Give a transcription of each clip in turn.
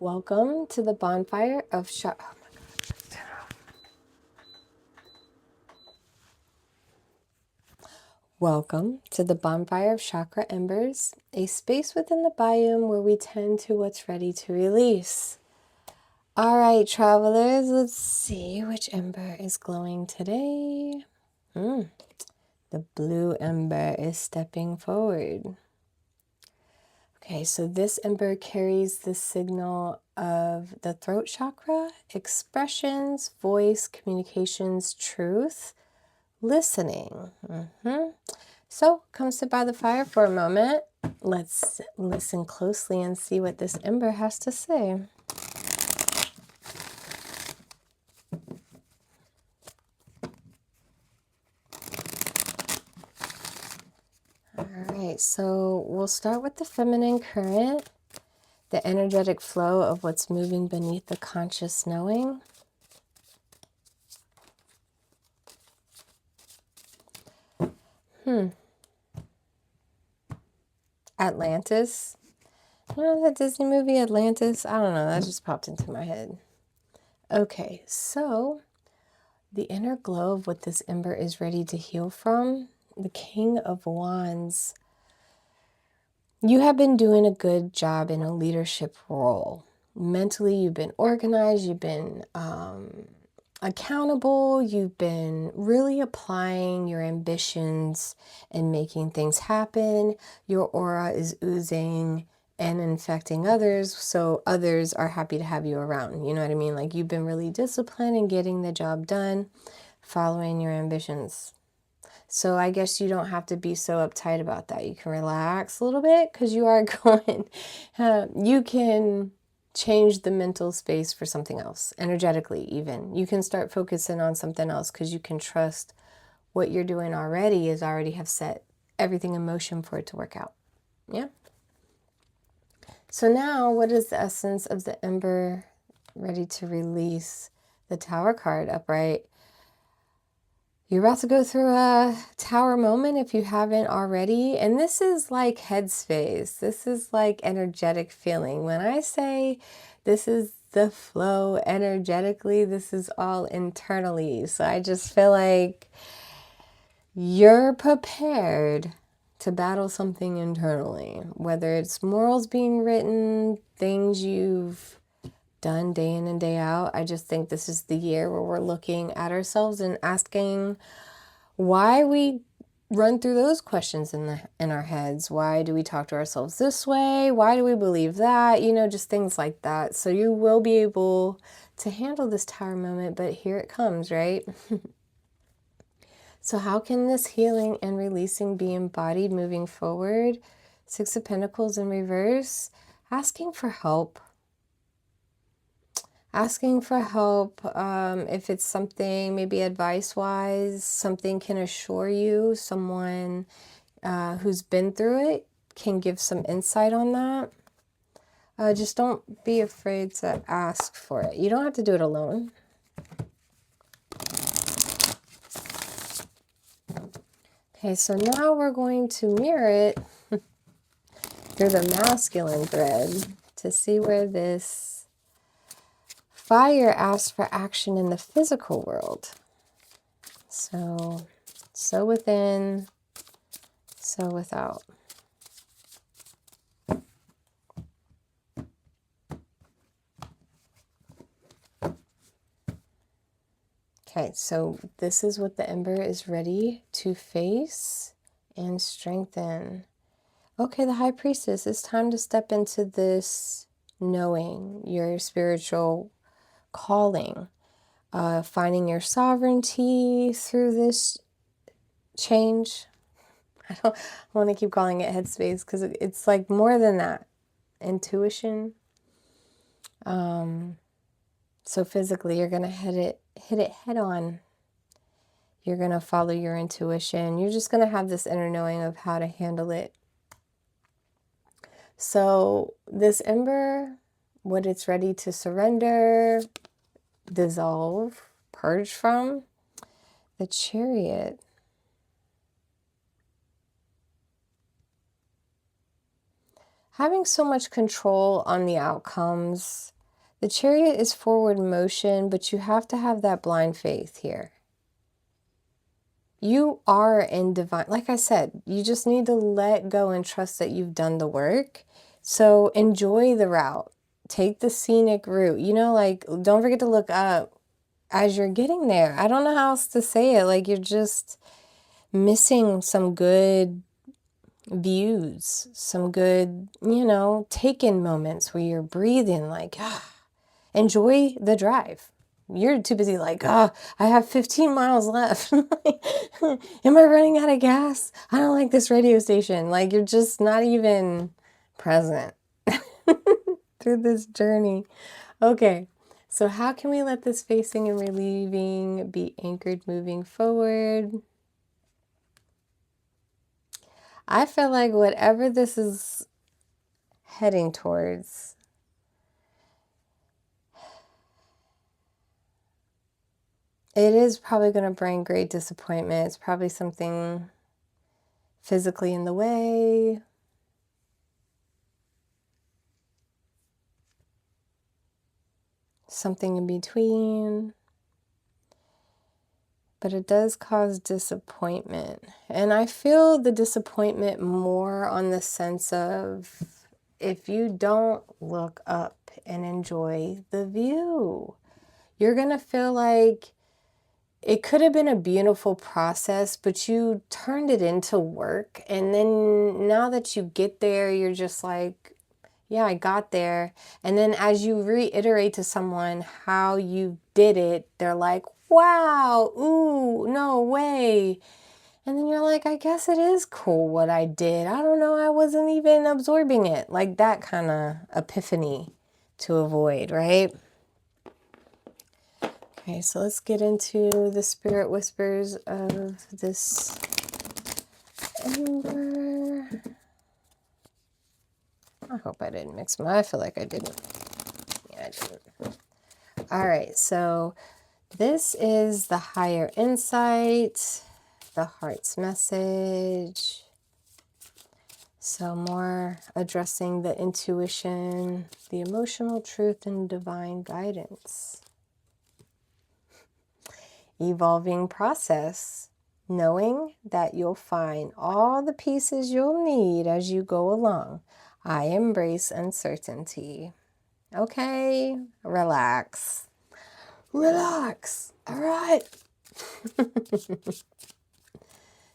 Welcome to the Bonfire of Chakra. Oh my God. Welcome to the Bonfire of Chakra Embers, a space within the biome where we tend to what's ready to release. All right, travelers, let's see which ember is glowing today. The blue ember is stepping forward. Okay, so this ember carries the signal of the throat chakra, expressions, voice, communications, truth, listening. So come sit by the fire for a moment. Let's listen closely and see what this ember has to say. All right, so we'll start with the feminine current, the energetic flow of what's moving beneath the conscious knowing. Atlantis. You know that Disney movie Atlantis? I don't know, that just popped into my head. Okay, so the inner glow of what this ember is ready to heal from, the King of Wands. You have been doing a good job in a leadership role. Mentally, you've been organized, you've been accountable, you've been really applying your ambitions and making things happen. Your aura is oozing and infecting others, so others are happy to have you around. You know what I mean? Like, you've been really disciplined in getting the job done, following your ambitions. So I guess you don't have to be so uptight about that. You can relax a little bit because you are going, you can change the mental space for something else, energetically even. You can start focusing on something else because you can trust what you're doing already is already have set everything in motion for it to work out. Yeah? So now, what is the essence of the ember ready to release? The Tower card upright. You're about to go through a tower moment if you haven't already. And this is like headspace. This is like energetic feeling. When I say this is the flow energetically, this is all internally. So I just feel like you're prepared to battle something internally, whether it's morals being written, things you've done day in and day out. I just think this is the year where we're looking at ourselves and asking why we run through those questions in our heads. Why do we talk to ourselves this way? Why do we believe that? You know, just things like that. So you will be able to handle this tower moment, but here it comes, right? So how can this healing and releasing be embodied moving forward? Six of Pentacles in reverse, asking for help. Asking for help, if it's something maybe advice-wise, something can assure you, someone who's been through it can give some insight on that. Just don't be afraid to ask for it. You don't have to do it alone. Okay, so now we're going to mirror it through the masculine thread to see where this fire asks for action in the physical world. So within, so without. Okay, so this is what the ember is ready to face and strengthen. Okay, the High Priestess, it's time to step into this knowing, your spiritual calling, finding your sovereignty through this change. I don't want to keep calling it headspace because it's like more than that. Intuition. So physically, you're going to hit it head on. You're going to follow your intuition. You're just going to have this inner knowing of how to handle it. So this ember, what it's ready to surrender, dissolve, purge from, the Chariot. having so much control on the outcomes. The Chariot is forward motion, but you have to have that blind faith here. You are in divine, like I said, you just need to let go and trust that you've done the work. So enjoy the route. Take the scenic route. You know, like, don't forget to look up as you're getting there. I don't know how else to say it. Like, you're just missing some good views, some good, you know, take-in moments where you're breathing, like, enjoy the drive. You're too busy like, I have 15 miles left. Am I running out of gas? I don't like this radio station. Like, you're just not even present through this journey. Okay, so how can we let this facing and relieving be anchored moving forward? I feel like whatever this is heading towards, it is probably going to bring great disappointment. It's probably something physically in the way. Something in between. But it does cause disappointment. And I feel the disappointment more on the sense of if you don't look up and enjoy the view, you're going to feel like it could have been a beautiful process, but you turned it into work. And then now that you get there, you're just like, yeah, I got there. And then as you reiterate to someone how you did it, they're like, wow, ooh, no way. And then you're like, I guess it is cool what I did. I don't know, I wasn't even absorbing it. Like that kind of epiphany to avoid, right? Okay, so let's get into the spirit whispers of this Ember. I hope I didn't mix them. I feel like I didn't. Yeah, I didn't. All right, so this is the higher insight, the heart's message. So more addressing the intuition, the emotional truth, and divine guidance. Evolving process, knowing that you'll find all the pieces you'll need as you go along. I embrace uncertainty. Okay, relax. Relax. All right.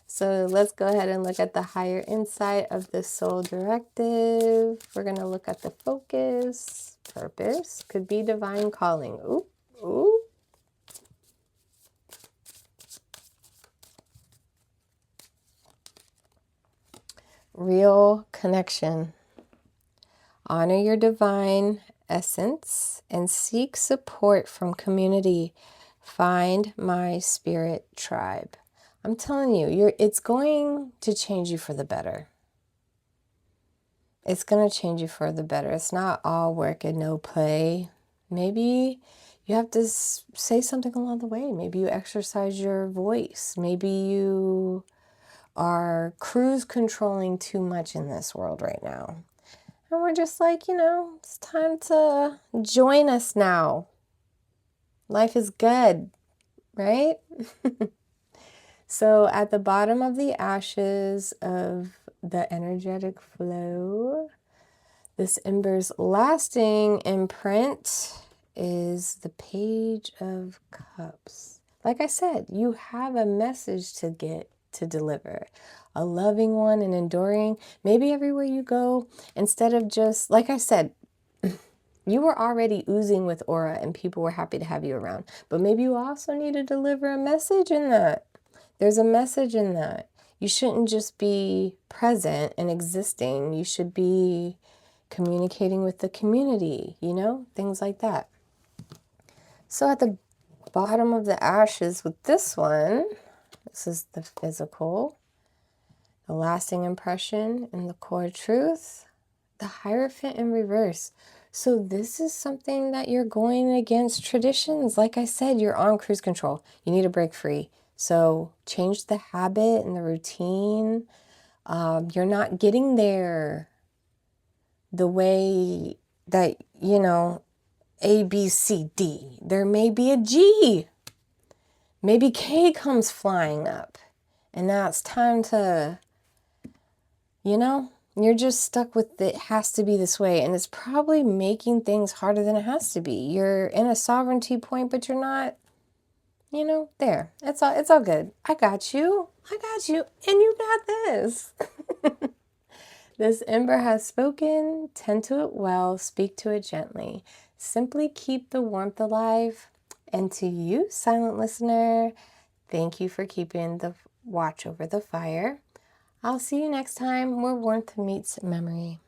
So let's go ahead and look at the higher insight of the soul directive. We're going to look at the focus, purpose, could be divine calling. Ooh, ooh. Real connection. Honor your divine essence and seek support from community. Find my spirit tribe. I'm telling you, it's going to change you for the better. It's going to change you for the better. It's not all work and no play. Maybe you have to say something along the way. Maybe you exercise your voice. Maybe you are cruise controlling too much in this world right now. And we're just like, you know, it's time to join us now. Life is good, right? So at the bottom of the ashes of the energetic flow, this ember's lasting imprint is the Page of Cups. Like I said, you have a message to deliver. A loving one and enduring. Maybe everywhere you go, instead of just, like I said, you were already oozing with aura and people were happy to have you around. But maybe you also need to deliver a message in that. There's a message in that. You shouldn't just be present and existing. You should be communicating with the community, you know, things like that. So at the bottom of the ashes with this one, this is the physical, the lasting impression, and the core truth, the Hierophant in reverse. So this is something that you're going against traditions. Like I said, you're on cruise control. You need to break free. So change the habit and the routine. You're not getting there. the way that, you know, A, B, C, D. There may be a G. Maybe K comes flying up. And now it's time to, you know, you're just stuck with it has to be this way. And it's probably making things harder than it has to be. You're in a sovereignty point, but you're not, you know, there. It's all good. I got you. I got you. And you got this. This ember has spoken. Tend to it well. Speak to it gently. Simply keep the warmth alive. And to you, silent listener, thank you for keeping the watch over the fire. I'll see you next time where warmth meets memory.